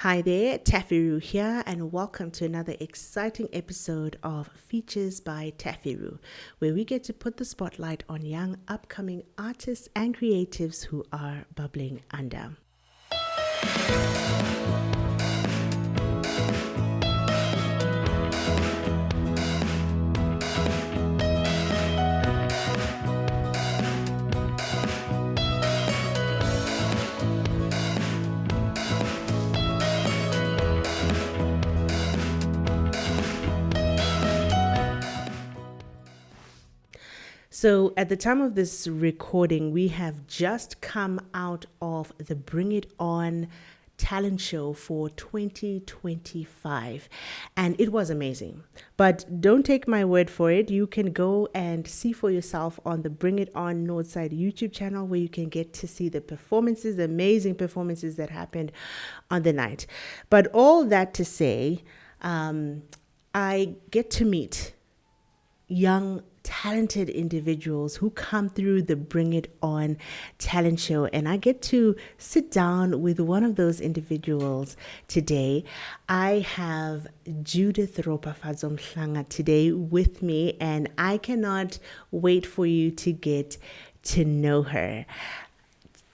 Hi there, TaffyRue here, and welcome to another exciting episode of Features by TaffyRue, where we get to put the spotlight on young, upcoming artists and creatives who are bubbling under. So at the time of this recording, we have just come out of the Bring It On talent show for 2025, and it was amazing. But don't take my word for it. You can go and see for yourself on the Bring It On Northside YouTube channel, where you can get to see the performances, the amazing performances that happened on the night. But all that to say, I get to meet young talented individuals who come through the Bring It On talent show, and I get to sit down with one of those individuals today. I have Judith Ropafadzo Mhlanga today with me, and I cannot wait for you to get to know her.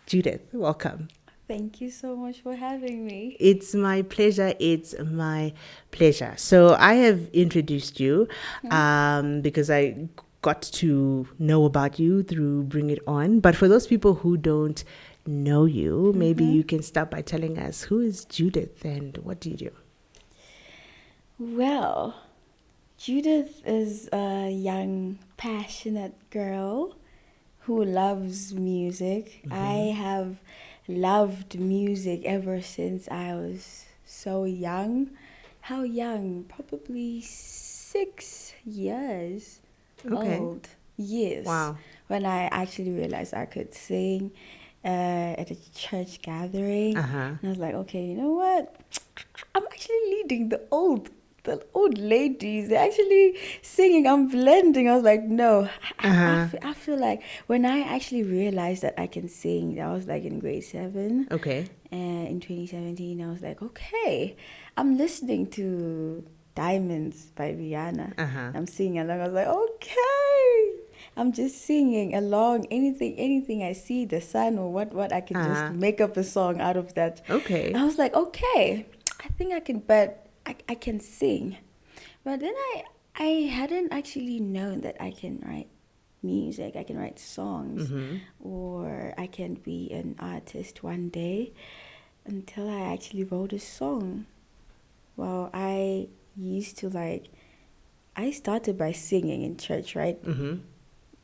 Judith, welcome. Thank you so much for having me. It's my pleasure. It's my pleasure. So I have introduced you because I got to know about you through Bring It On. But for those people who don't know you, maybe you can start by telling us, who is Judith and what do you do? Well, Judith is a young, passionate girl who loves music. I have loved music ever since I was so young. How young? Probably 6 years old. Yes. Wow. When I actually realized I could sing at a church gathering. And I was like, okay, you know what? I'm actually leading the old ladies. They're actually singing. I'm blending. I was like, no. I feel like when I actually realized that I can sing, that was like in grade 7. Okay. And in 2017, I was like, okay, I'm listening to Diamonds by Rihanna. I'm singing along. I was like, okay. I'm just singing along. Anything I see, the sun or what I can just make up a song out of that. Okay. I was like, okay, I think I can, but I can sing. But then I hadn't actually known that I can write music, I can write songs, or I can be an artist one day, until I actually wrote a song. Well, I started by singing in church, right?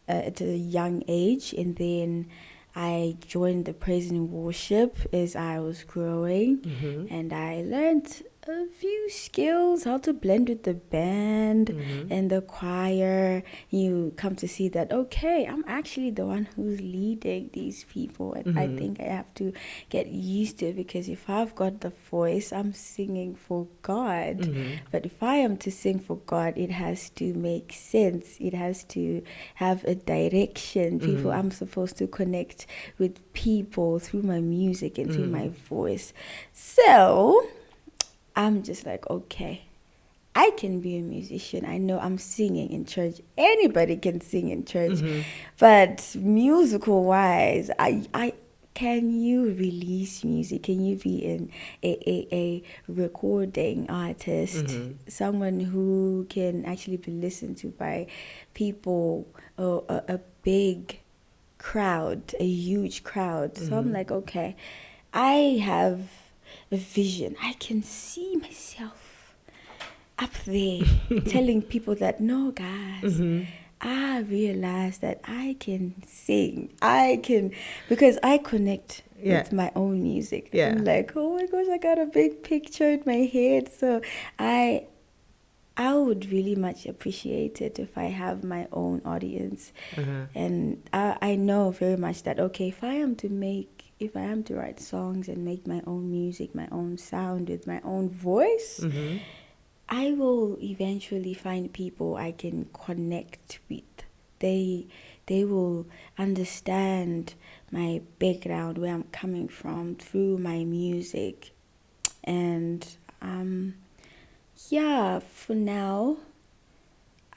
At a young age, and then I joined the praise and worship as I was growing, and I learned a few skills, how to blend with the band and the choir. You come to see that, okay, I'm actually the one who's leading these people, and I think I have to get used to it, because if I've got the voice, I'm singing for God. But if I am to sing for God, it has to make sense. It has to have a direction. People, I'm supposed to connect with people through my music and through my voice. So I'm just like, okay, I can be a musician. I know I'm singing in church. Anybody can sing in church. But musical wise, I can you release music? Can you be a recording artist? Someone who can actually be listened to by people, a big crowd, a huge crowd. So I'm like, okay, I have a vision. I can see myself up there telling people that, no, guys, I realize that I can sing. I can, because I connect with my own music. I'm like, oh my gosh, I got a big picture in my head. So I would really much appreciate it if I have my own audience. And I know very much that, okay, if I am to write songs and make my own music, my own sound with my own voice, I will eventually find people I can connect with. They will understand my background, where I'm coming from, through my music. And yeah, for now,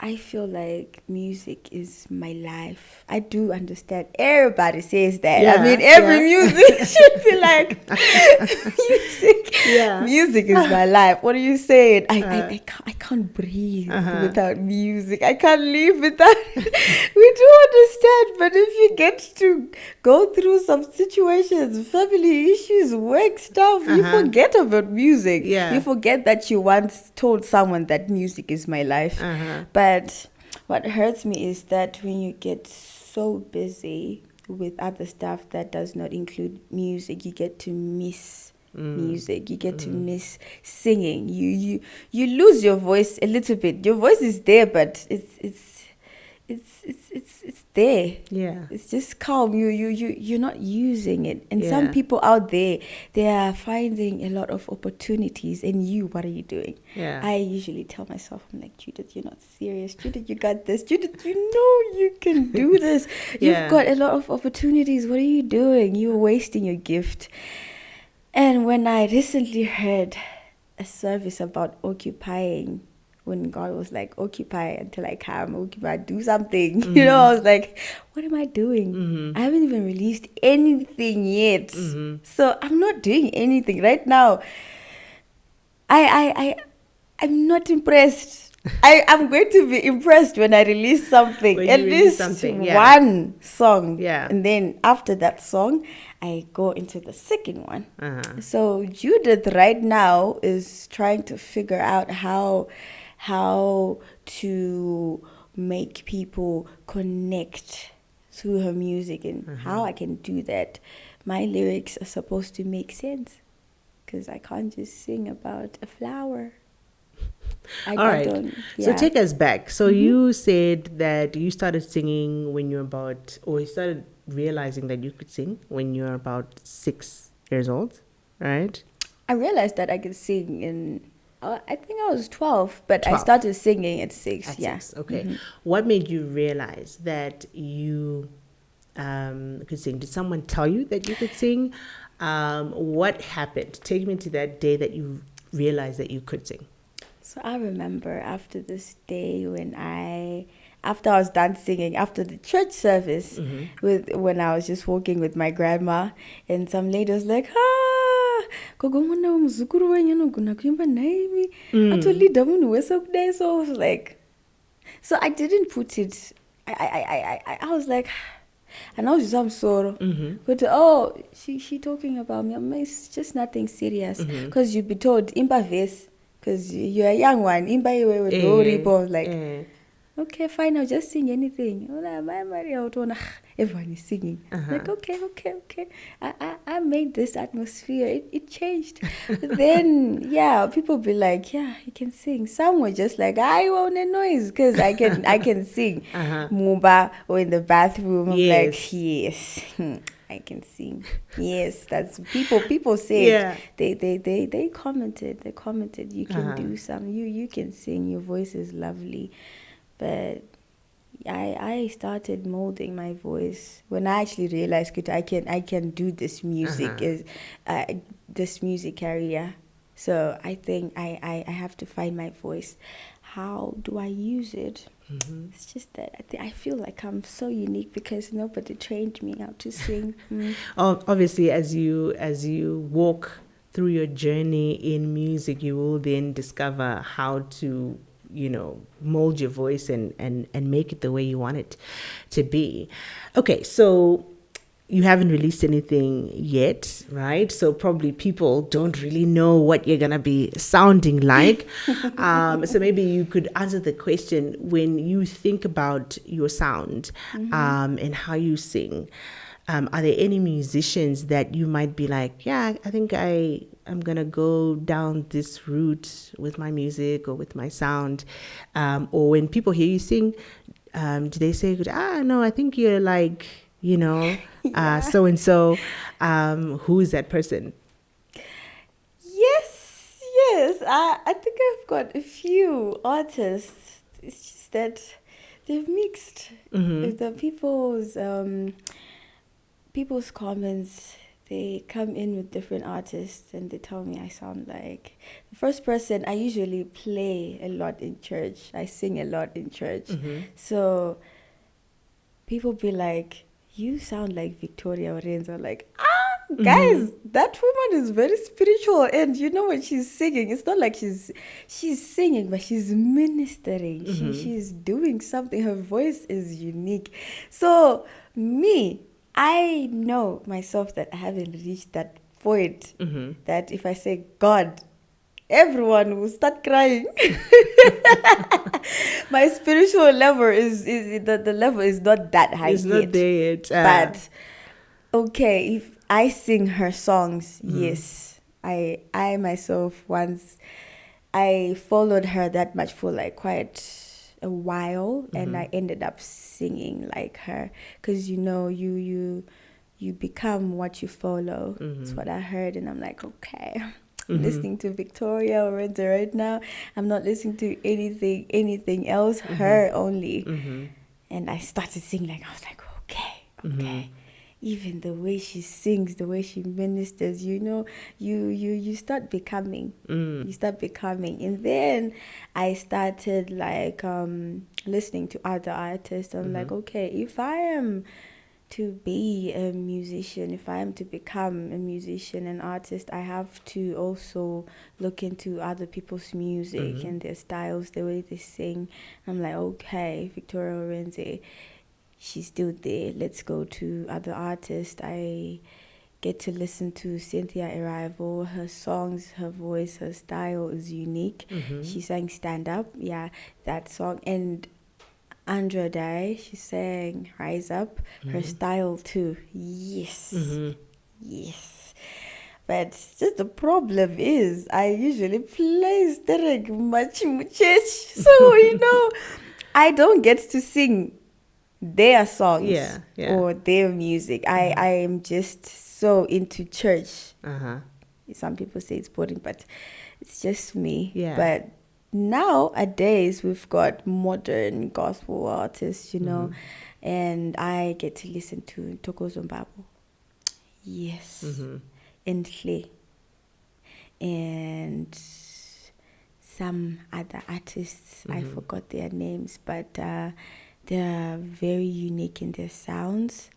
I feel like music is my life. I do understand. Everybody says that. Yeah, I mean, every music should be like music. Yeah. Music is my life. What are you saying? I can't breathe without music. I can't live without. We do understand, but if you get to go through some situations, family issues, work stuff, you forget about music. Yeah. You forget that you once told someone that music is my life. But what hurts me is that when you get so busy with other stuff that does not include music, you get to miss music. You get to miss singing. You lose your voice a little bit. Your voice is there, but it's there. Yeah. It's just calm. You're not using it. And Yeah. some people out there, they are finding a lot of opportunities. And you, what are you doing? Yeah. I usually tell myself, I'm like, Judith, you're not serious. Judith, you got this. Judith, you know you can do this. Yeah. You've got a lot of opportunities. What are you doing? You're wasting your gift. And when I recently heard a service about occupying, when God was like, occupy until I come, occupy, do something. You know, I was like, what am I doing? I haven't even released anything yet. So I'm not doing anything right now. I'm not impressed. I'm going to be impressed when I release something. When At you release least something, yeah. one song. Yeah. And then after that song, I go into the second one. So Judith right now is trying to figure out how to make people connect through her music, and how I can do that. My lyrics are supposed to make sense, because I can't just sing about a flower. All right. So take us back. So you said that you started singing when you were about, or you started realizing that you could sing when you were about 6 years old, right? I realized that I could sing in, I think I was 12, but 12. I started singing at 6. At Yeah. 6, okay. What made you realize that you could sing? Did someone tell you that you could sing? What happened? Take me to that day that you realized that you could sing. So I remember after this day after I was done singing, after the church service, when I was just walking with my grandma, and some lady was like, gogo mzukuru wenyu guna kuimba naimi actually damu wesokday. So I was like, so I didn't put it. I was like, and I was just, I'm sorry. But she talking about me. I mean, it's just nothing serious, because you'd be told imba verse, because you're a young one. Imba iwe with no ripple. Like, okay, fine, I'll just sing anything. Everyone is singing. Like, okay. I made this atmosphere. It changed. But then, yeah, people be like, yeah, you can sing. Some were just like, I want a noise, because I can sing. Mumba, or in the bathroom. I'm like, yes. I can sing. Yes, that's people said. They commented. They commented, you can do some. You can sing. Your voice is lovely. But I started molding my voice when I actually realized that I can do this music this music career. So I think I have to find my voice. How do I use it? It's just that I feel like I'm so unique because nobody trained me how to sing. Obviously, as you walk through your journey in music, you will then discover how to, mold your voice and make it the way you want it to be. Okay, so you haven't released anything yet, right? So probably people don't really know what you're going to be sounding like. So maybe you could answer the question, when you think about your sound and how you sing, are there any musicians that you might be like, yeah, I think I'm going to go down this route with my music or with my sound? Or when people hear you sing, do they say, no, I think you're like, so-and-so, who is that person? Yes. I think I've got a few artists. It's just that they've mixed. The people's comments, they come in with different artists and they tell me I sound like the first person. I usually play a lot in church. I sing a lot in church. So people be like, you sound like Victoria Orenzo. Like, guys, that woman is very spiritual. And you know when she's singing, it's not like she's singing, but she's ministering. She's doing something. Her voice is unique. So me, I know myself that I haven't reached that point that if I say God, everyone will start crying. My spiritual level is the level is not that high It's yet. not there yet. But okay, if I sing her songs, yes. I myself once I followed her that much for like quite a while, and I ended up singing like her, because you become what you follow. That's what I heard, and I'm like, okay, I'm listening to Victoria Orenzo right now. I'm not listening to anything else, her only. And I started singing, like I was like, okay. Even the way she sings, the way she ministers, you start becoming. You start becoming. And then I started like listening to other artists. I'm like, okay, if I am to be a musician, if I am to become a musician, an artist, I have to also look into other people's music and their styles, the way they sing. I'm like, okay, Victoria Orenzo, she's still there. Let's go to other artists. I get to listen to Cynthia Erivo. Her songs, her voice, her style is unique. She sang Stand Up. Yeah, that song. And Andra Day, she sang Rise Up. Her style too. Yes. Yes. But just the problem is I usually play Sterek much in church. So, I don't get to sing their songs or their music. I am just so into church. Some people say it's boring, but it's just me. But nowadays we've got modern gospel artists, and I get to listen to Thokozo Mbabo. Yes. And Hle. And some other artists. I forgot their names, but they're very unique in their sounds.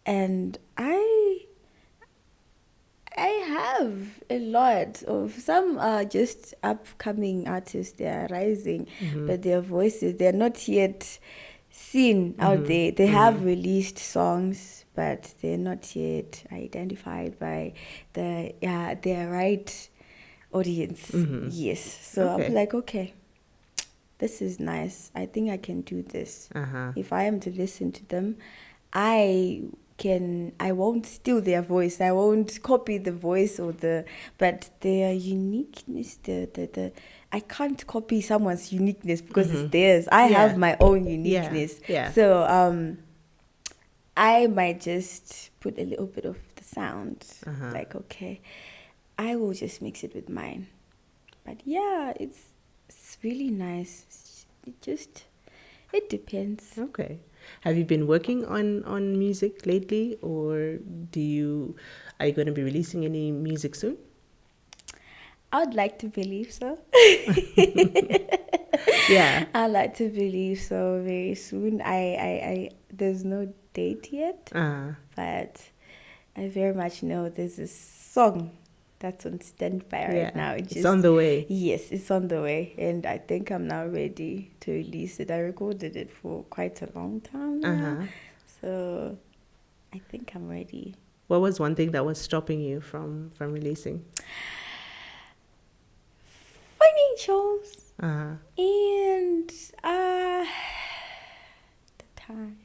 And I have a lot of, some are just upcoming artists, they are rising, but their voices, they're not yet seen out there. They have released songs, but they're not yet identified by their right audience. Yes. So I'm like, okay, this is nice. I think I can do this. If I am to listen to them, I won't steal their voice. I won't copy the voice but their uniqueness, I can't copy someone's uniqueness because it's theirs. I have my own uniqueness. So I might just put a little bit of the sound. Like, okay, I will just mix it with mine. But yeah, it's really nice. It depends. Okay. Have you been working on music lately, or are you going to be releasing any music soon? I would like to believe so. Yeah. I'd like to believe so very soon. I there's no date yet, but I very much know there's a song that's on standby right now. It's on the way. Yes, it's on the way, and I think I'm now ready to release it. I recorded it for quite a long time now, so I think I'm ready. What was one thing that was stopping you from releasing? Financials and the time.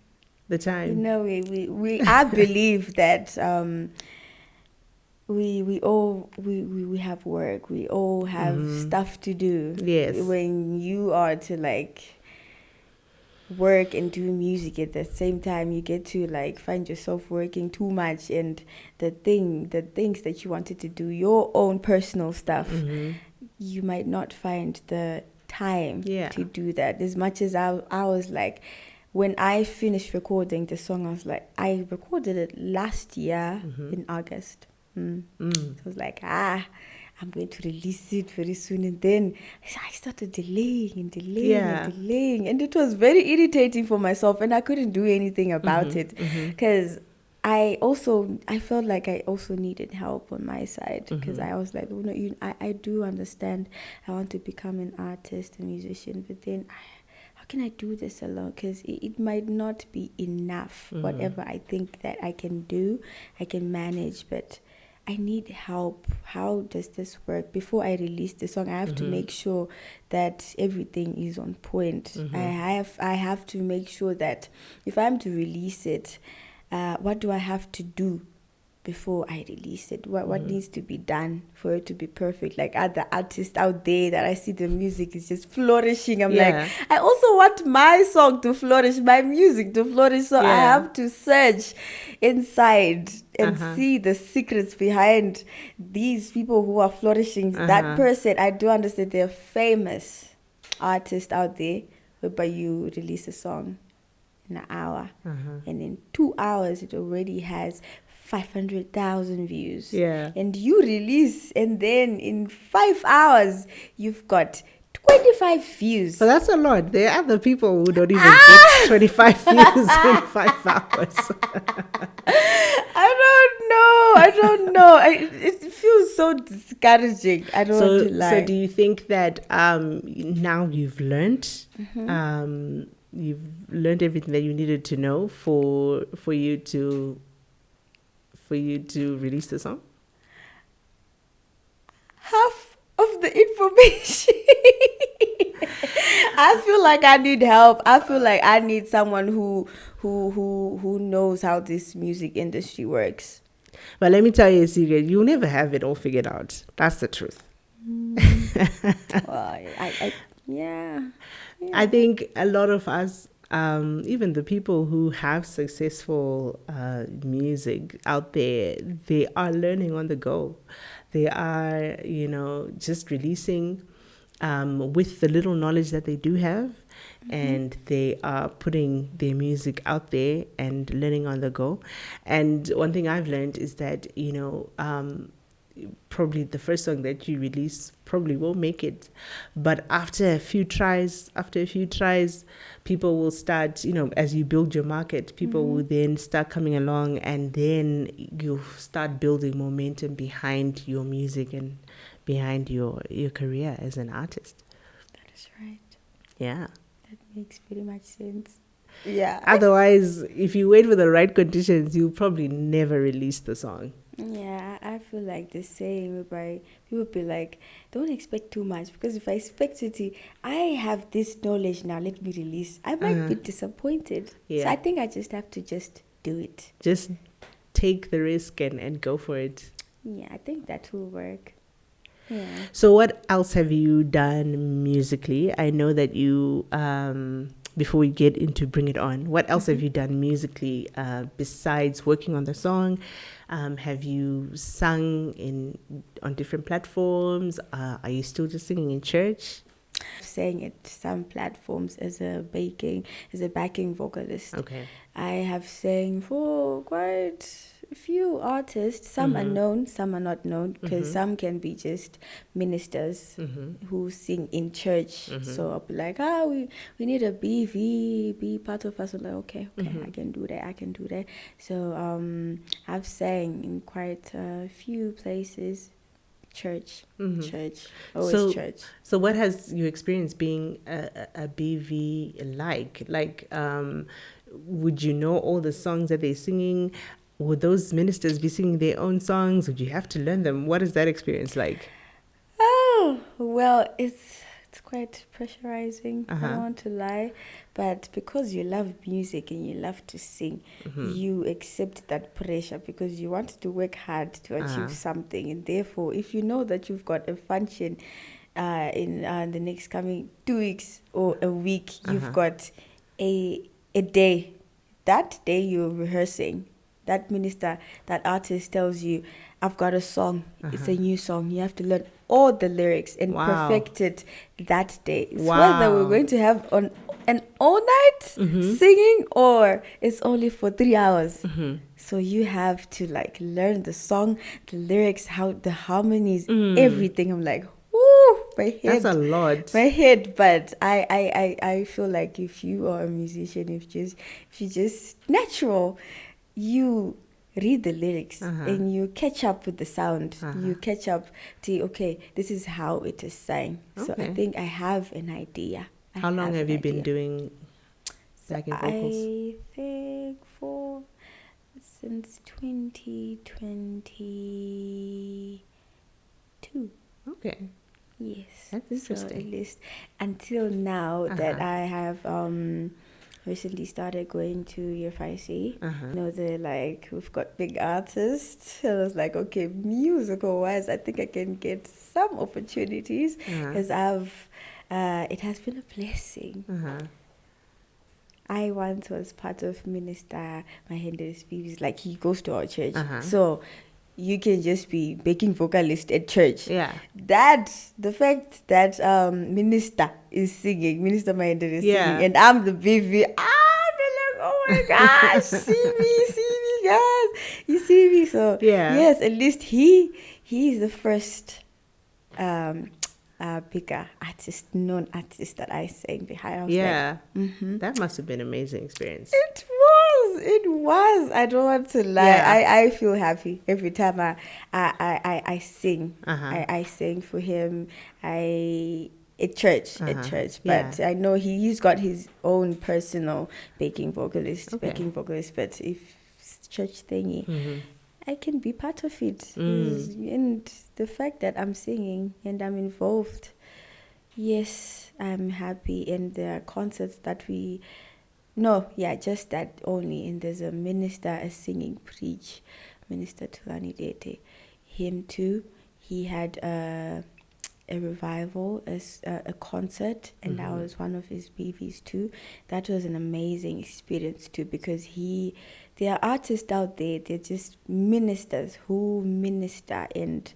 We I believe that we all have work. We all have stuff to do. Yes. When you are to like work and do music at the same time, you get to like find yourself working too much, and the things that you wanted to do, your own personal stuff, you might not find the time to do that. As much as I was like, when I finished recording the song, I was like, I recorded it last year in August. So I was like, I'm going to release it very soon. And then I started delaying and delaying. And it was very irritating for myself. And I couldn't do anything about it. Because I felt like I also needed help on my side. Because I was like, I do understand. I want to become an artist, a musician. But then how can I do this alone? Because it might not be enough. Whatever I think that I can do, I can manage. But I need help. How does this work? Before I release the song, I have to make sure that everything is on point. I have to make sure that if I'm to release it, what do I have to do before I release it? What needs to be done for it to be perfect? Like other artists out there that I see the music is just flourishing. I'm like, I also want my song to flourish, my music to flourish. So I have to search inside and see the secrets behind these people who are flourishing. That person, I do understand they're famous artists out there, but you release a song in an hour, and in 2 hours it already has 500,000 views. And you release, and then in 5 hours you've got 25 views. But that's a lot. There are other people who don't even get 25 views in 5 hours. I don't know. It feels so discouraging. I don't want to lie. So do you think that now you've learned, you've learned everything that you needed to know for you to release the song? Half of the information. I feel like I need help. I feel like I need someone who knows how this music industry works. But let me tell you a secret. You'll never have it all figured out. That's the truth. Well, yeah. I think a lot of us, even the people who have successful music out there, they are learning on the go. They are, just releasing with the little knowledge that they do have, and they are putting their music out there and learning on the go. And one thing I've learned is that, probably the first song that you release probably won't make it, but after a few tries, people will start, as you build your market, people will then start coming along, and then you start building momentum behind your music and behind your career as an artist. That is right. Yeah, that makes very much sense. Yeah. Otherwise, if you wait for the right conditions, you'll probably never release the song. Yeah, I feel like the saying whereby people be like, don't expect too much, because if I expect it, I have this knowledge now, let me release, I might be disappointed. So I think I just have to just do it. Just take the risk and go for it. Yeah, I think that will work. Yeah. So what else have you done musically? I know that you, before we get into Bring It On, what else have you done musically besides working on the song? Have you sung on different platforms? Are you still just singing in church? I've sang at some platforms as a backing vocalist. Okay. I have sang for quite a few artists. Some are known, some are not known, because some can be just ministers who sing in church. So I'll be like, we need a BV, be part of us. I'm like, okay, I can do that. So I've sang in quite a few places. Church, always church. So what has your experience being a BV like? Like, would you know all the songs that they're singing? Would those ministers be singing their own songs? Would you have to learn them? What is that experience like? Oh, well, it's quite pressurizing. I don't want to lie. But because you love music and you love to sing, you accept that pressure because you want to work hard to achieve something. And therefore, if you know that you've got a function in the next coming 2 weeks or a week, you've got a day. That day you're rehearsing. That minister, that artist tells you, I've got a song. It's a new song. You have to learn all the lyrics and perfect it that day. It's whether we're going to have on an all night singing, or it's only for 3 hours. So you have to like learn the song, the lyrics, how the harmonies, everything. I'm like, woo, my head. That's a lot. My head. But I feel like if you are a musician, if you just natural, you read the lyrics and you catch up with the sound. You catch up to, okay, this is how it is sang. So I think I have an idea. How long have you been doing backing vocals? I think since 2022. Okay. Yes. That's interesting. So at least until now that I have recently started going to UFIC. You know, they're like, we've got big artists. I was like, okay, musical wise, I think I can get some opportunities because it has been a blessing. I once was part of Minister Mahender's Phoebe's, like he goes to our church. So you can just be backing vocalist at church. Yeah. The fact that Minister is singing, Minister Mahender is singing, and I'm the baby. I'm like, oh my gosh, see me, guys. You see me. So yes, at least he is the first bigger artist, known artist that I sang behind. I was like, that must have been an amazing experience. It was. I don't want to lie. I feel happy every time I sing. I sing for him. At church. But I know he's got his own personal backing vocalist. But if it's church thingy, I can be part of it. And the fact that I'm singing and I'm involved, yes, I'm happy. And there are concerts that just that only. And there's a minister, a singing preach, Minister Tulani Dete. Him too. He had a revival, a concert, and I was one of his BVs too. That was an amazing experience too, because there are artists out there, they're just ministers who minister, and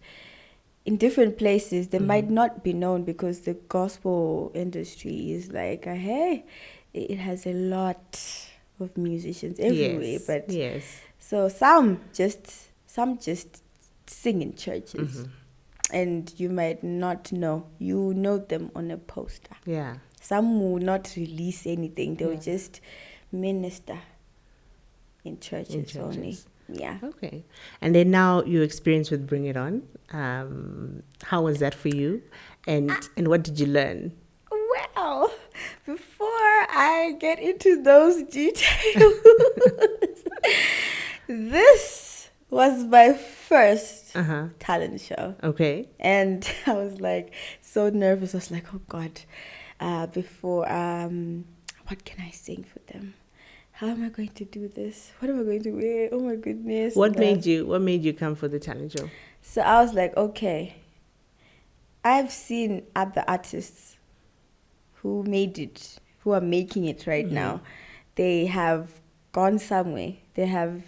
in different places they might not be known because the gospel industry is like, hey, it has a lot of musicians everywhere. So some just sing in churches. And you might not know. You know them on a poster. Yeah. Some will not release anything. They will just minister in churches only. Yeah. Okay. And then now your experience with Bring It On. How was that for you? And what did you learn? Well, before I get into those details, this was my first talent show. Okay. And I was like so nervous. I was like, oh God, before, what can I sing for them? How am I going to do this? What am I going to wear? Oh my goodness. What made you come for the talent show? So I was like, okay, I've seen other artists who made it, who are making it right now. They have gone somewhere. They have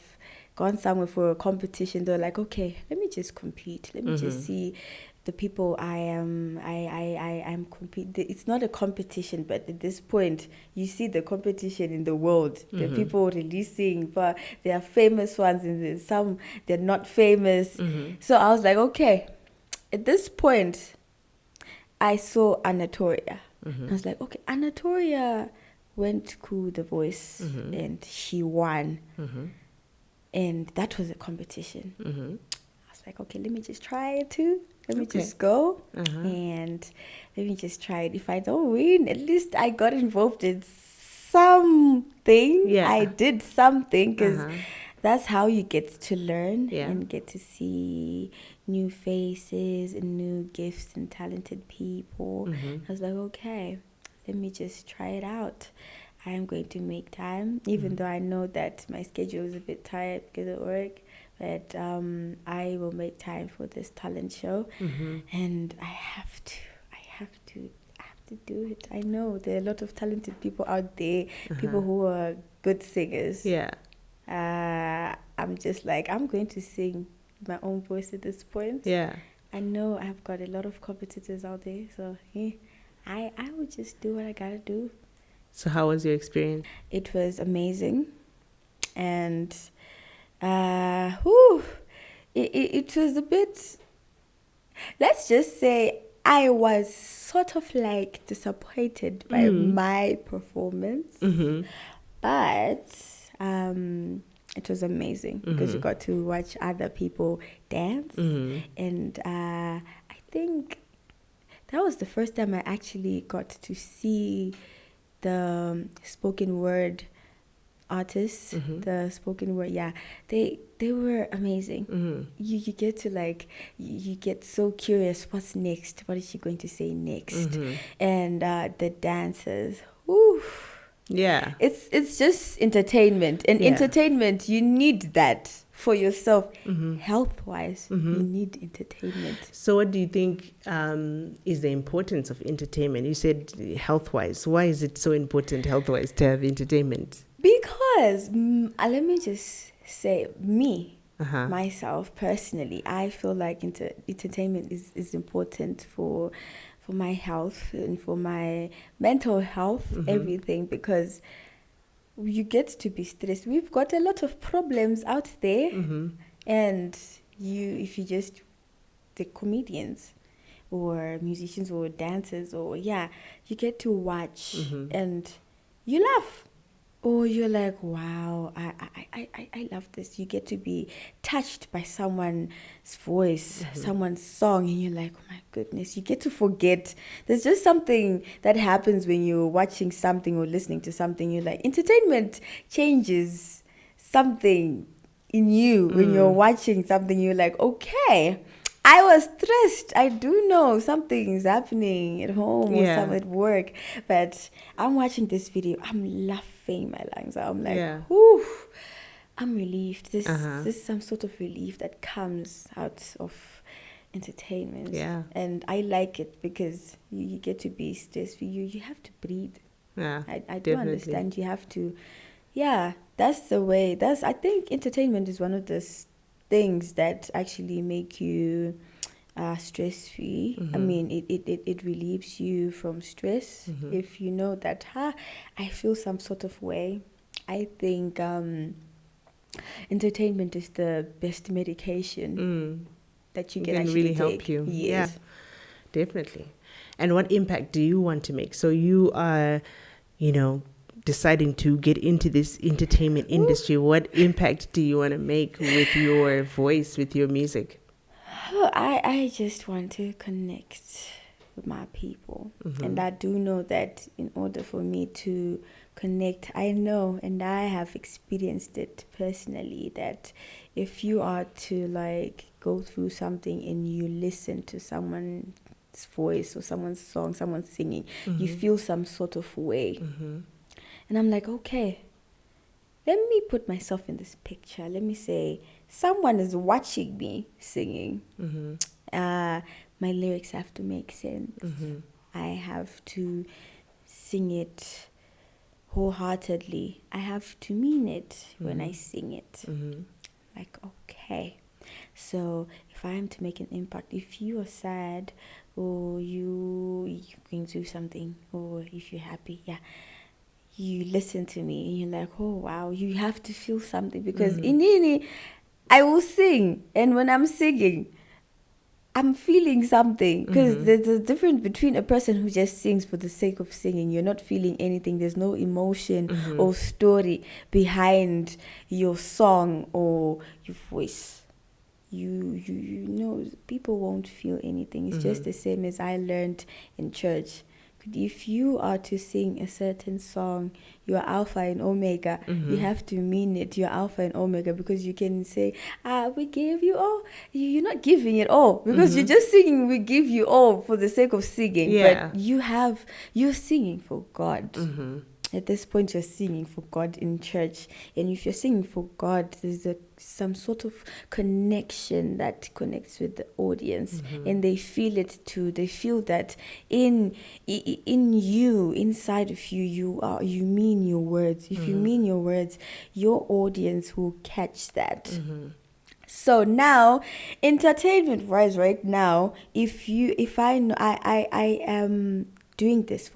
gone somewhere for a competition. They're like, okay, let me just compete. Let me just see the people I'm competing. It's not a competition, but at this point, you see the competition in the world. The people releasing, but there are famous ones, and some they're not famous. So I was like, okay. At this point, I saw Anatolia. I was like, okay, Anatolia went to The Voice and she won. And that was a competition. I was like, okay, let me just try it too. Let me just go and let me just try it. If I don't win, at least I got involved in something. Yeah. I did something, because that's how you get to learn and get to see new faces and new gifts and talented people. I was like, okay, let me just try it out. I am going to make time, even though I know that my schedule is a bit tight because of work. But I will make time for this talent show, and I have to do it. I know there are a lot of talented people out there, people who are good singers. Yeah. I'm just like, I'm going to sing my own voice at this point. Yeah. I know I've got a lot of competitors out there, so I will just do what I gotta do. So how was your experience? It was amazing. And it was a bit, let's just say, I was sort of like disappointed by my performance. But it was amazing because you got to watch other people dance. And I think that was the first time I actually got to see the spoken word artists, the spoken word, they were amazing. You get to like, you get so curious, what's next? What is she going to say next? And the dancers, Yeah. It's just entertainment. And entertainment, you need that for yourself. Health-wise, you need entertainment. So what do you think is the importance of entertainment? You said health-wise. Why is it so important health-wise to have entertainment? Because, let me just say, myself personally, I feel like entertainment is important for my health and for my mental health, everything, because you get to be stressed. We've got a lot of problems out there, and if you just, the comedians or musicians or dancers or you get to watch and you laugh. Or you're like, wow, I love this. You get to be touched by someone's voice, someone's song, and you're like, oh my goodness, you get to forget. There's just something that happens when you're watching something or listening to something. You're like, entertainment changes something in you. When you're watching something, you're like, okay, I was stressed. I do know something is happening at home or some at work, but I'm watching this video. I'm laughing my lungs out. I'm like, whew, I'm relieved. This is some sort of relief that comes out of entertainment. Yeah. And I like it because you get to be stressed. You have to breathe. Yeah, I do understand. You have to, that's the way. I think entertainment is one of the things that actually make you stress-free. I mean, it relieves you from stress. If you know that, I feel some sort of way. I think entertainment is the best medication that you can actually really take. Help you. Yes. Yeah, definitely. And what impact do you want to make? So you are, deciding to get into this entertainment industry. What impact do you want to make with your voice, with your music? I just want to connect with my people. And I do know that in order for me to connect, I know and I have experienced it personally, that if you are to like go through something and you listen to someone's voice or someone's song, someone's singing, you feel some sort of way. And I'm like, okay, let me put myself in this picture. Let me say, someone is watching me singing. My lyrics have to make sense. I have to sing it wholeheartedly. I have to mean it when I sing it. Like, okay. So if I am to make an impact, if you are sad or you're going through something, or if you're happy, you listen to me and you're like, oh wow, you have to feel something, because inini, I will sing, and when I'm singing, I'm feeling something, because there's a difference between a person who just sings for the sake of singing. You're not feeling anything. There's no emotion or story behind your song or your voice. You know, people won't feel anything. It's just the same as I learned in church. If you are to sing a certain song, you are Alpha and Omega. You have to mean it. You're Alpha and Omega, because you can say, we gave you all. You're not giving it all, because you're just singing, we give you all for the sake of singing. But you're singing for God. At this point, you're singing for God in church. And if you're singing for God, there's some sort of connection that connects with the audience. And they feel it too. They feel that in you, inside of you, you mean your words. If you mean your words, your audience will catch that. So now, entertainment-wise, right now, if I know I am doing this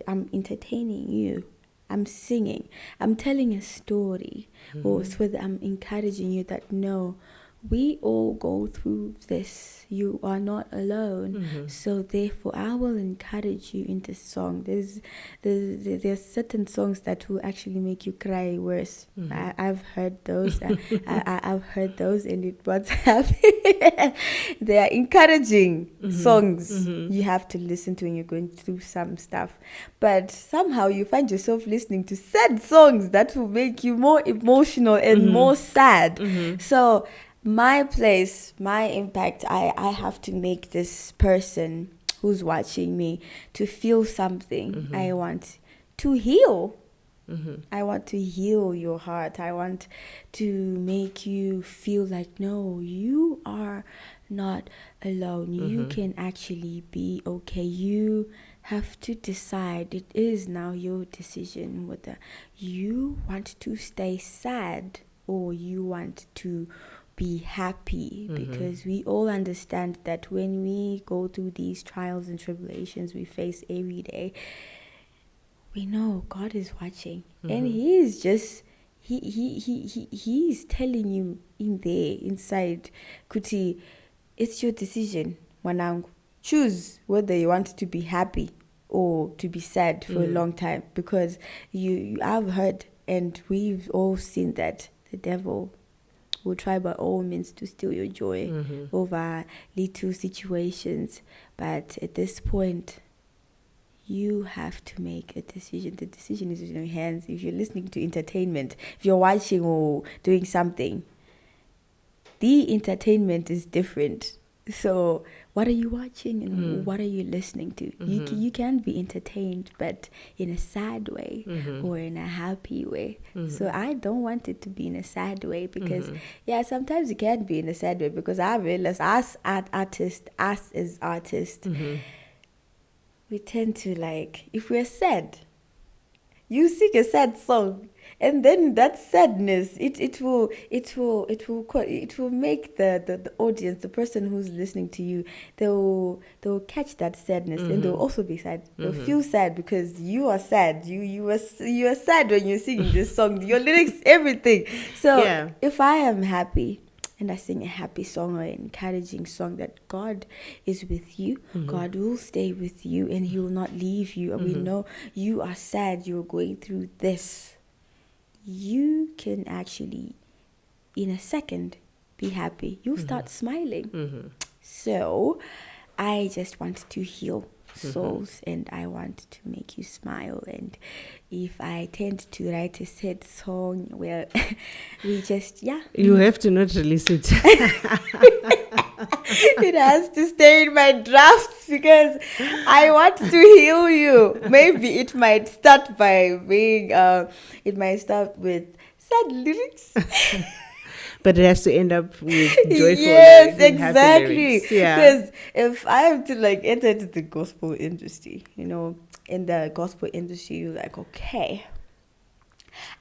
I'm entertaining you. I'm singing, I'm telling a story, or it's whether I'm encouraging you that no, we all go through this. You are not alone. So therefore, I will encourage you in this song. There's certain songs that will actually make you cry worse. I've heard those. I've heard those, and it what's happening. They are encouraging songs. You have to listen to when you're going through some stuff. But somehow you find yourself listening to sad songs that will make you more emotional and more sad. So my place, my impact, I have to make this person who's watching me to feel something. I want to heal. I want to heal your heart. I want to make you feel like, no, you are not alone. You can actually be okay. You have to decide. It is now your decision whether you want to stay sad or you want to be happy, because we all understand that when we go through these trials and tribulations we face every day, we know God is watching, and He is just he's telling you in there inside, Kuti, it's your decision, Wanangu. Choose whether you want to be happy or to be sad for a long time, because I've heard and we've all seen that the devil will try by all means to steal your joy over little situations. But at this point, you have to make a decision. The decision is in your hands. If you're listening to entertainment, if you're watching or doing something, the entertainment is different. So what are you watching and what are you listening to? You can be entertained, but in a sad way or in a happy way. So I don't want it to be in a sad way, because sometimes it can be in a sad way, because I realize us as artists, we tend to, like, if we're sad, you sing a sad song, and then that sadness, it will make the audience, the person who's listening to you, they'll catch that sadness, and they'll also be sad. They'll feel sad because you are sad. You are sad when you're singing this song. Your lyrics, everything. So if I am happy and I sing a happy song or an encouraging song that God is with you, God will stay with you, and He will not leave you. And we know you are sad, you're going through this. You can actually, in a second, be happy. You'll start smiling. So I just want to heal souls, and I want to make you smile. And if I tend to write a sad song, well, we just you have to not release it. It has to stay in my drafts, because I want to heal you. Maybe it might start by being it might start with sad lyrics. But it has to end up with joyful. Yes, exactly. Yeah. Because if I am to enter into the gospel industry, in the gospel industry, you're like, okay,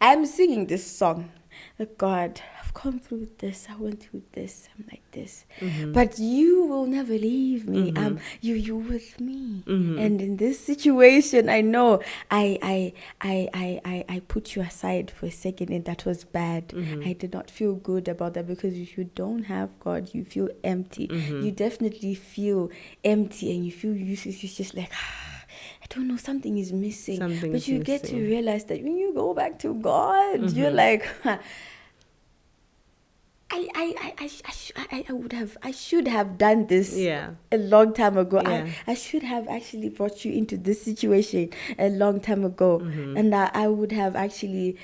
I'm singing this song. Like, God, I've gone through this. I went through this. I'm like this. But you will never leave me. You're with me. And in this situation, I know I put you aside for a second, and that was bad. I did not feel good about that, because if you don't have God, you feel empty. You definitely feel empty, and you feel useless. You're just like, I don't know, something is missing. But you get to realize that when you go back to God, you're like, I should have done this a long time ago. I should have actually brought you into this situation a long time ago. And I would have actually,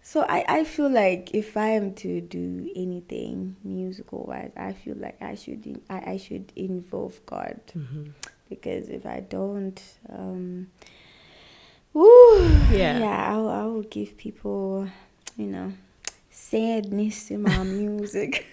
So I feel like if I am to do anything musical wise, I feel like I should involve God. Because if I don't, I will give people, sadness in my music.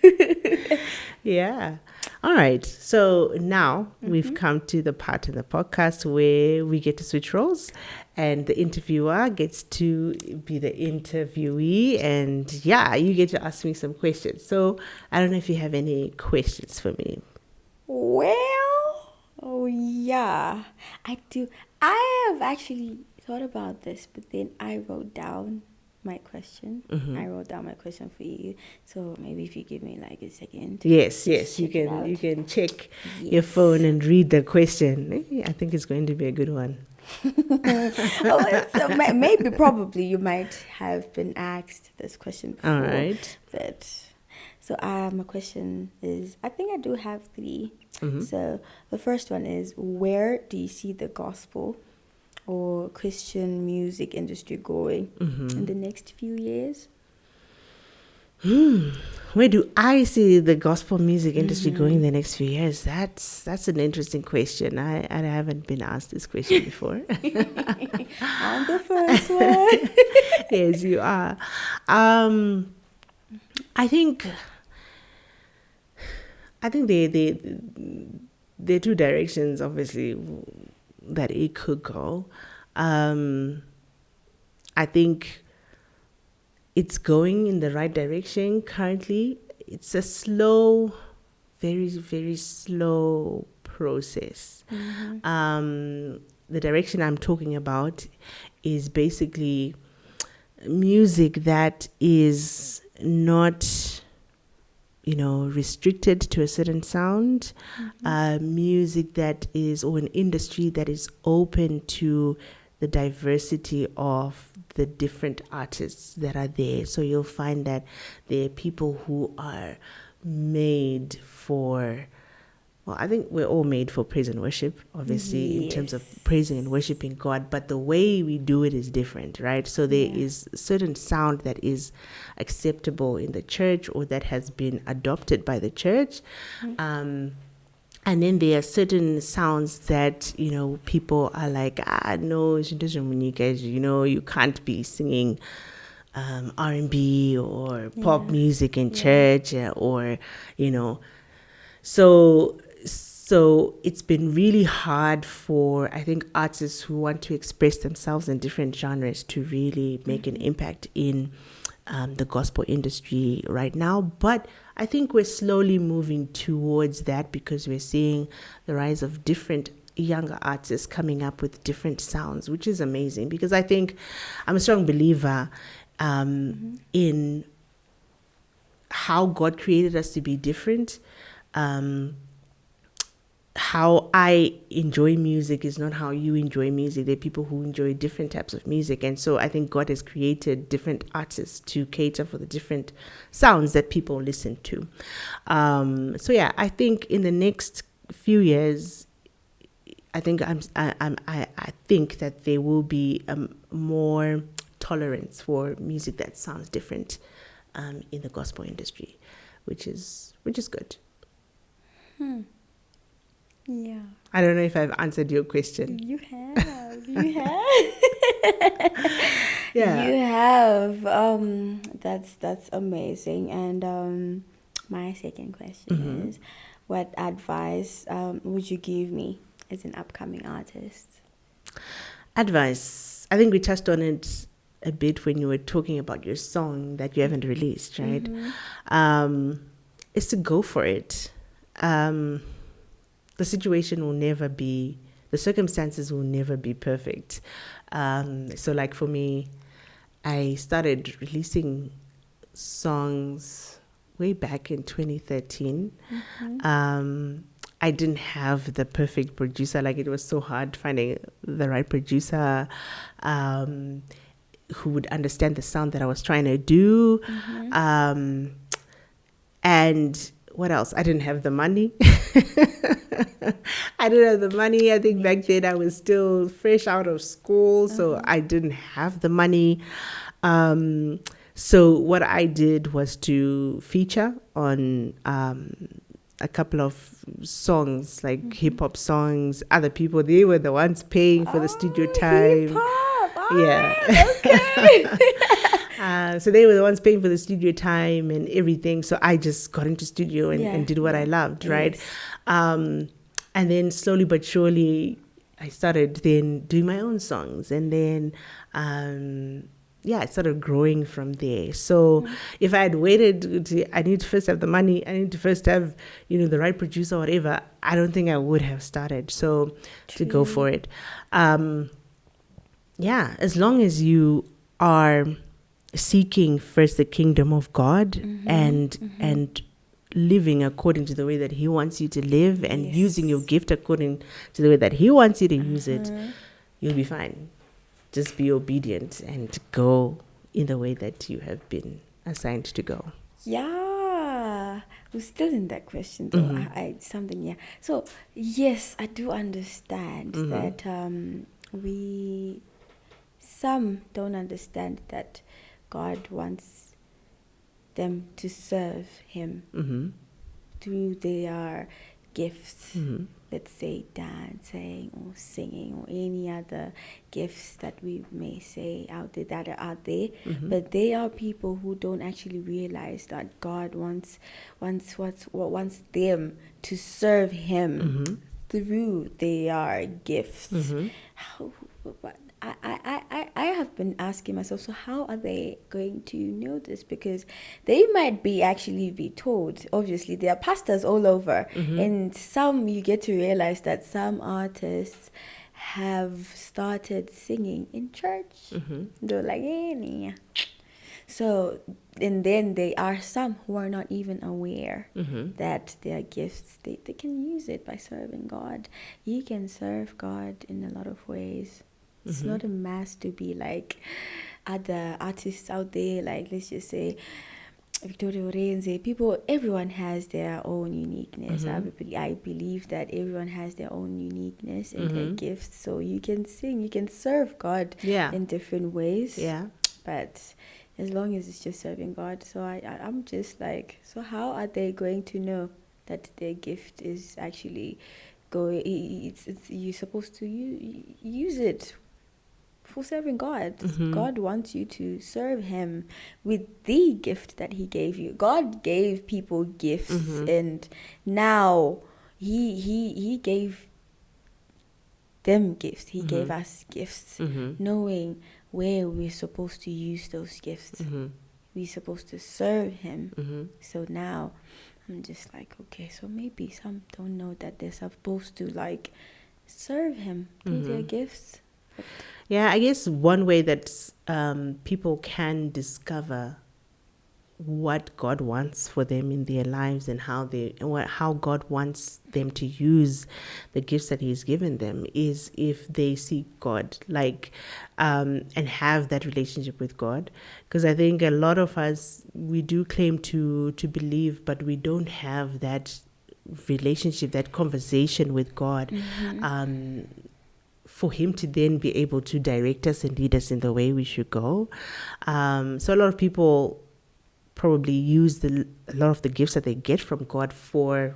All right. So now we've come to the part in the podcast where we get to switch roles, and the interviewer gets to be the interviewee, and you get to ask me some questions. So I don't know if you have any questions for me. Well, I do. I have actually thought about this, but then I wrote down my question. I wrote down my question for you. So maybe if you give me like a second. Yes, just you check it can out. you can check your Yes. phone and read the question. I think it's going to be a good one. So maybe probably you might have been asked this question before. All right. But so my question is, I think I do have 3. So the first one is, where do you see the gospel or Christian music industry going in the next few years? Where do I see the gospel music industry going in the next few years? That's an interesting question. I haven't been asked this question before. I'm the first one. Yes, you are. I think there are 2 directions, obviously, that it could go. I think it's going in the right direction currently. It's a slow, very, very slow process. The direction I'm talking about is basically music that is not, restricted to a certain sound. Music that is, or an industry that is open to the diversity of the different artists that are there. So you'll find that there are people who are made for, well, I think we're all made for praise and worship, obviously, in terms of praising and worshiping God, but the way we do it is different, right? So there is a certain sound that is acceptable in the church or that has been adopted by the church. And then there are certain sounds that, people are like, no, you can't be singing R&B or pop music in church or, So it's been really hard for, I think, artists who want to express themselves in different genres to really make an impact in the gospel industry right now. But I think we're slowly moving towards that because we're seeing the rise of different younger artists coming up with different sounds, which is amazing because I think I'm a strong believer in how God created us to be different. How I enjoy music is not how you enjoy music. There are people who enjoy different types of music. And so I think God has created different artists to cater for the different sounds that people listen to. I think in the next few years, I think I think that there will be more tolerance for music that sounds different in the gospel industry, which is good. Yeah. I don't know if I've answered your question. You have. Yeah. You have. That's amazing. And my second question is, what advice would you give me as an upcoming artist? Advice. I think we touched on it a bit when you were talking about your song that you haven't released, right? Is to go for it. The circumstances will never be perfect. So like for me, I started releasing songs way back in 2013. I didn't have the perfect producer. Like it was so hard finding the right producer who would understand the sound that I was trying to do. And what else? I didn't have the money. I think back then I was still fresh out of school, so I didn't have the money. So what I did was to feature on a couple of songs, like hip-hop songs. Other people, they were the ones paying for the studio time. Hip-hop. Okay. So they were the ones paying for the studio time and everything. So I just got into studio and did what I loved, right? And then slowly but surely, I started then doing my own songs. And then, I started growing from there. So if I had waited, I need to first have the money. I need to first have, the right producer or whatever. I don't think I would have started. So to go for it. Yeah, as long as you are seeking first the kingdom of God and living according to the way that he wants you to live and using your gift according to the way that he wants you to use it, you'll be fine. Just be obedient and go in the way that you have been assigned to go. Yeah, we're still in that question though. I something, yeah. So yes, I do understand that some don't understand that God wants them to serve him through their gifts. Let's say dancing or singing or any other gifts that we may say out there that are out there. But they are people who don't actually realize that God wants them to serve him through their gifts. I have been asking myself, so how are they going to know this? Because they might actually be told. Obviously, there are pastors all over, and some you get to realize that some artists have started singing in church. They're like, yeah. So, and then there are some who are not even aware that their gifts, they can use it by serving God. You can serve God in a lot of ways. It's not a must to be like other artists out there, like let's just say Victoria Orenze. People, everyone has their own uniqueness. I believe that everyone has their own uniqueness and their gifts. So you can sing, you can serve God in different ways. Yeah. But as long as it's just serving God. So I'm just like, so how are they going to know that their gift is actually going? It's you're supposed to use it for serving God. God wants you to serve him with the gift that he gave you. God gave people gifts, and now he gave them gifts. He gave us gifts, knowing where we're supposed to use those gifts. We're supposed to serve him. So now I'm just like, okay, so maybe some don't know that they're supposed to like serve him through their gifts. Yeah, I guess one way that people can discover what God wants for them in their lives and how God wants them to use the gifts that he's given them is if they seek God, like and have that relationship with God. Because I think a lot of us, we do claim to believe, but we don't have that relationship, that conversation with God, for him to then be able to direct us and lead us in the way we should go. So a lot of people probably use a lot of the gifts that they get from God for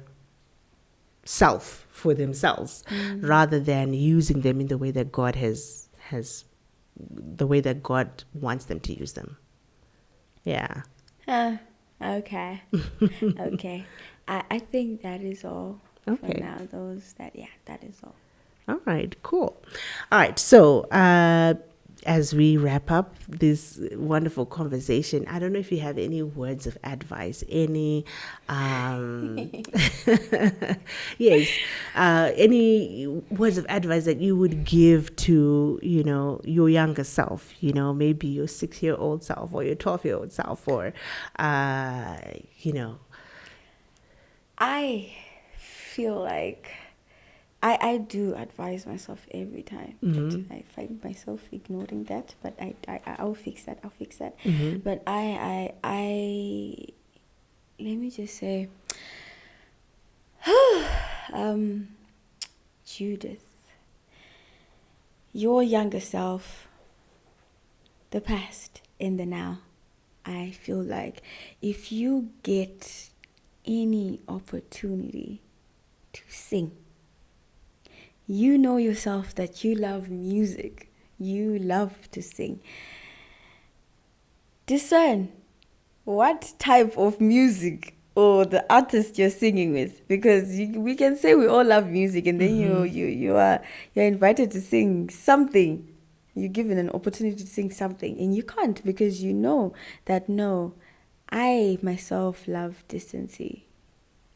themselves, rather than using them in the way that God has the way that God wants them to use them. Yeah. Okay. Okay. I think that is all for now. That is all. All right, cool. All right, so as we wrap up this wonderful conversation, I don't know if you have any words of advice, any any words of advice that you would give to, your younger self, maybe your 6-year-old self or your 12-year-old self, or I feel like I do advise myself every time, but I find myself ignoring that. But I'll fix that. But I let me just say, Judith, your younger self, the past and the now. I feel like if you get any opportunity to sing, you know yourself that you love music, you love to sing. Discern what type of music or the artist you're singing with, because we can say we all love music, and then you're invited to sing something. You're given an opportunity to sing something, and you can't, because you know that no, I myself love decency.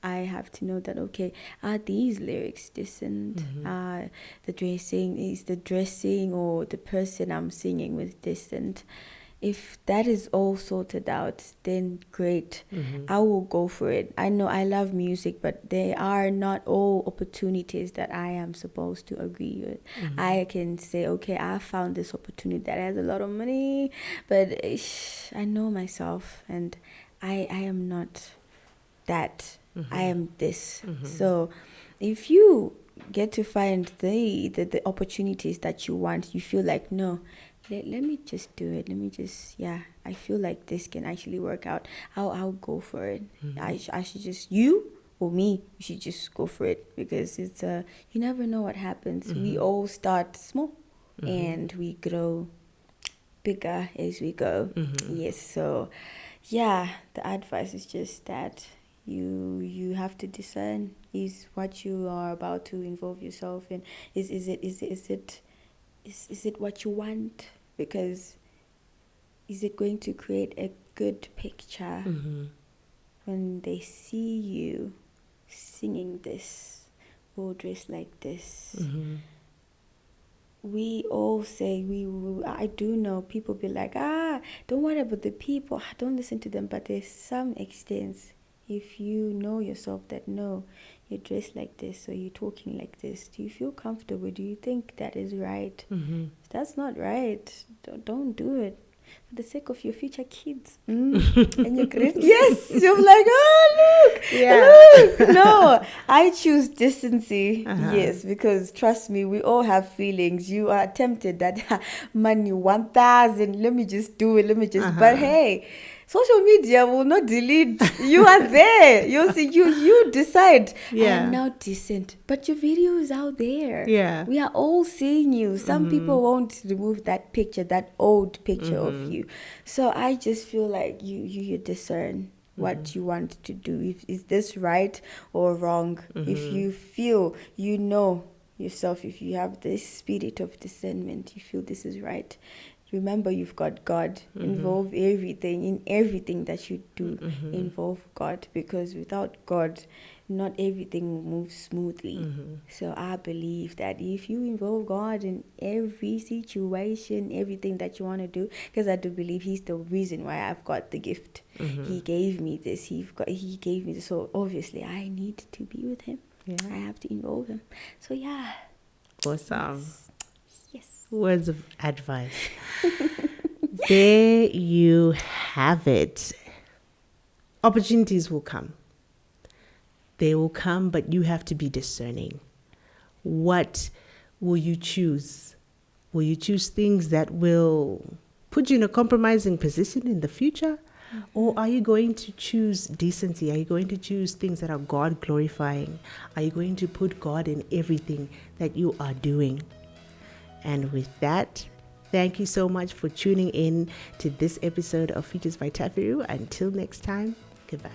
I have to know that, okay, are these lyrics decent? The dressing or the person I'm singing with decent? If that is all sorted out, then great. I will go for it. I know I love music, but there are not all opportunities that I am supposed to agree with. I can say, okay, I found this opportunity that has a lot of money, but I know myself, and I am not that. I am this. So if you get to find the opportunities that you want, you feel like, no, let me just do it. Let me just, I feel like this can actually work out. I'll go for it. I should just, you or me, you should just go for it, because it's you never know what happens. We all start small and we grow bigger as we go. Yes, so the advice is just that you have to discern, is what you are about to involve yourself in, is it what you want? Because is it going to create a good picture when they see you singing this or dressed like this? We all say, I do know people be like, don't worry about the people, don't listen to them. But there's some extent, if you know yourself that, no, you're dressed like this or you're talking like this, do you feel comfortable? Do you think that is right? If that's not right, don't do it. For the sake of your future kids. And your great, yes, you're like, look. No, I choose decency. Yes, because trust me, we all have feelings. You are tempted that money 1,000, let me just do it, but hey, social media will not delete. You are there. You'll see, you decide, I am now decent. But your video is out there. Yeah. We are all seeing you. Some people won't remove that picture, that old picture of you. So I just feel like you discern what you want to do. Is this right or wrong? If you feel, you know yourself, if you have this spirit of discernment, you feel this is right, remember, you've got God. Involve everything. In everything that you do, involve God. Because without God, not everything will move smoothly. So I believe that if you involve God in every situation, everything that you want to do, because I do believe He's the reason why I've got the gift. He gave me this. He gave me this. So obviously, I need to be with Him. I have to involve Him. So Awesome. Yes. Words of advice. There you have it. Opportunities will come. They will come, but you have to be discerning. What will you choose? Will you choose things that will put you in a compromising position in the future? Or are you going to choose decency? Are you going to choose things that are God glorifying? Are you going to put God in everything that you are doing? And with that, thank you so much for tuning in to this episode of Features by TaffyRue. Until next time, goodbye.